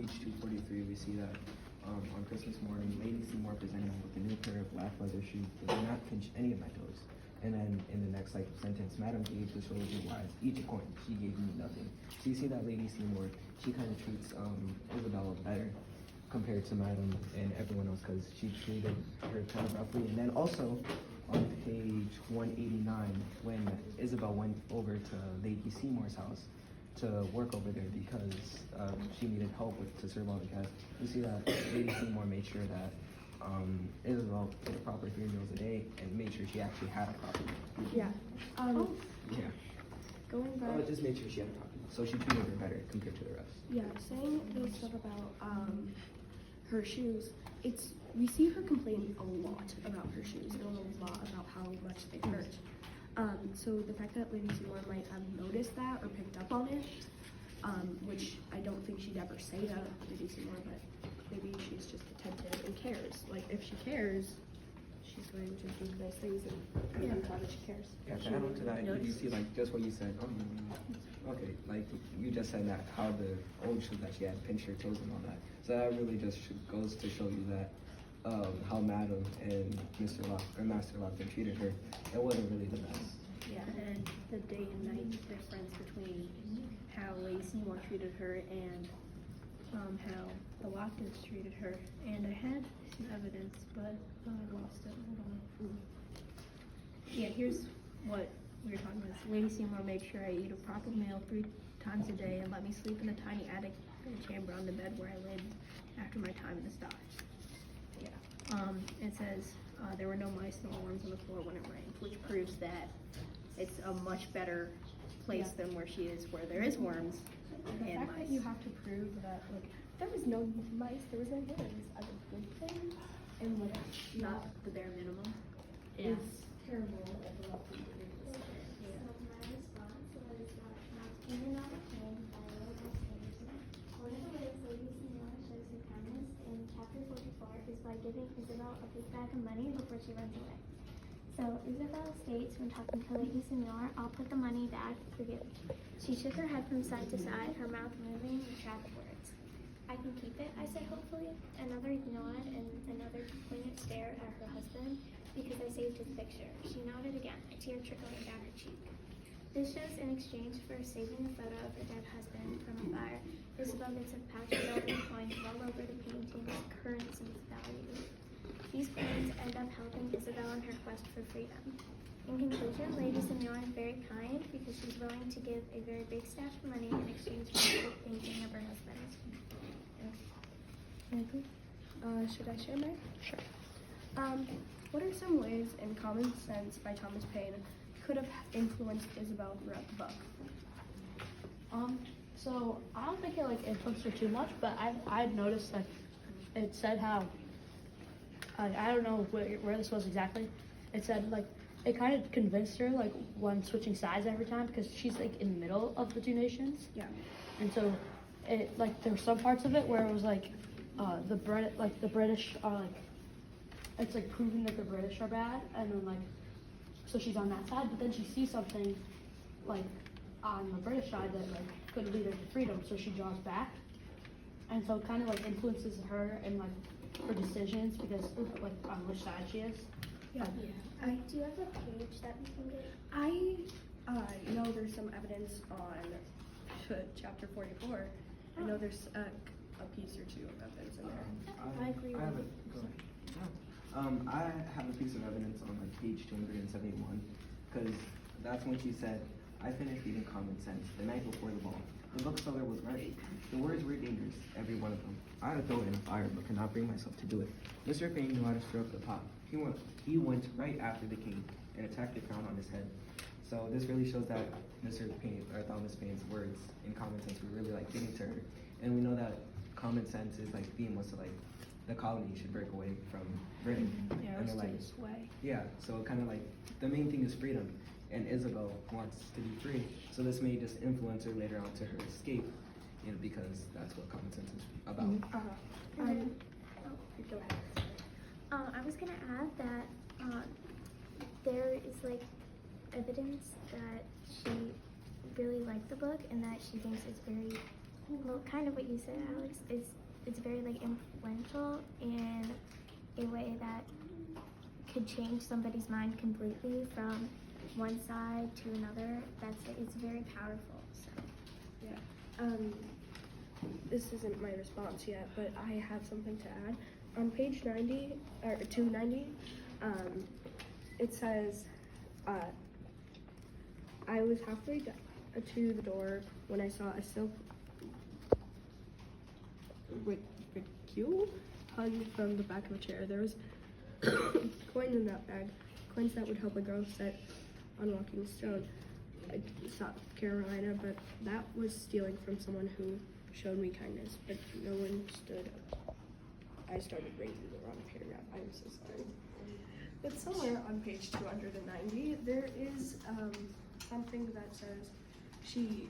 Page 243, we see that on Christmas morning, Lady Seymour presented me with a new pair of black leather shoes that did not pinch any of my toes. And then in the next sentence, Madam gave the soldier wise each a coin. She gave me nothing. So you see that Lady Seymour, she kind of treats Isabella better compared to Madam and everyone else because she treated her kind of roughly. And then also on page 189, when Isabel went over to Lady Seymour's house to work over there because she needed help to serve all the guests, you see that Lady Seymour made sure that Isabel did a proper 3 meals a day and made sure she actually had a proper meal. Yeah. Yeah. Going back. Oh, just made sure she had a proper meal. So she treated her better compared to the rest. Yeah, saying the stuff about her shoes, we see her complain a lot about her shoes and a lot about how much they hurt. So the fact that Lady Seymour might have noticed that or picked up on it, which I don't think she'd ever say that to Lady Seymour, but maybe she's just attentive and cares. Like if she cares, she's going to do nice things and yeah, tell that she cares. Yeah, to add on to that, you see like just what you said. Okay, like you just said that how the old shoes that she had pinched her toes and all that. So that really just goes to show you that how Madam and Mr. Locke or Master Lockton treated her. It wasn't really the best. Yeah, and the day and night difference between how Lady Seymour treated her and how the Locktons treated her. And I had some evidence, but I lost it. Hold on. Yeah, here's what we were talking about. Lady Seymour made sure I eat a proper meal 3 times a day and let me sleep in a tiny attic chamber on the bed where I lived after my time in the stock. It says there were no mice nor worms on the floor when it rained, which proves that it's a much better place than where she is, where there is worms The and fact mice. that you have to prove that like there was no mice, there was no worms as a good thing, and like Not the bare minimum. is terrible of a lot of people do this. So my response was that masculine not obtained by Lord Astonishment. One of the ways Lady Seymour shows her kindness in chapter 44 is by giving Isabel a big bag of money before she runs away. So Isabel states when talking to Lady Seymour, "I'll put the money back for you." She shook her head from side to side, her mouth moving with rapid words. "I can keep it," I said hopefully. Another nod and another poignant stare at her husband because I saved his picture. She nodded again, a tear trickling down her cheek. This shows in exchange for saving a photo of her dead husband from a fire, Isabel gets a pouch of golden coins all over the painting's currency value. These coins end up helping Isabel in her quest for freedom. In conclusion, Lady Seymour is very kind because she's willing to give a very big stash of money in exchange for the painting of her husband. Should I share mine? Sure. What are some ways in Common Sense by Thomas Paine could have influenced Isabel throughout the book? So I don't think it like influenced her too much, but I'd noticed that it said how I don't know where this was exactly. It said like it kind of convinced her like when switching sides every time because she's like in the middle of the two nations. Yeah. And so it like there were some parts of it where it was like the British are like it's like proving that the British are bad, and then like so she's on that side, but then she sees something like on the British side that like could lead her to freedom, so she draws back, and so it kind of like influences her and like her decisions because like on which side she is. Yeah. Do you have a page that we can get? I know there's some evidence on chapter 44. I know there's a piece or two of evidence in there. I agree I have with a, go ahead. No. I have a piece of evidence on like page 271 because that's when she said, "I finished reading Common Sense the night before the ball. The bookseller was right. The words were dangerous, every one of them. I had to throw it in a fire, but could not bring myself to do it. Mr. Payne knew how to stir up the pot. He went right after the king and attacked the crown on his head." So this really shows that Mr. Payne or Thomas Paine's words in Common Sense were really like getting to her. And we know that Common Sense is like theme was to like the colony should break away from Britain. Yeah, And or they're stay like, this way. yeah, so kind of like the main thing is freedom, and Isabel wants to be free. So this may just influence her later on to her escape, you know, because that's what Common Sense is about. Go ahead. I was gonna add that there is like evidence that she really liked the book and that she thinks it's very well, kind of what you said, Alex. It's very like influential in a way that could change somebody's mind completely from one side to another. It's very powerful. So. This isn't my response yet, but I have something to add. On page 90, or 290, it says, I was halfway to the door when I saw a silk reticule hung from the back of a chair. There was coins in that bag, coins that would help a girl set on Walking Stone, South Carolina, but that was stealing from someone who showed me kindness, but no one stood up. I started reading the wrong paragraph. I'm so sorry. But somewhere on page 290, there is something that says she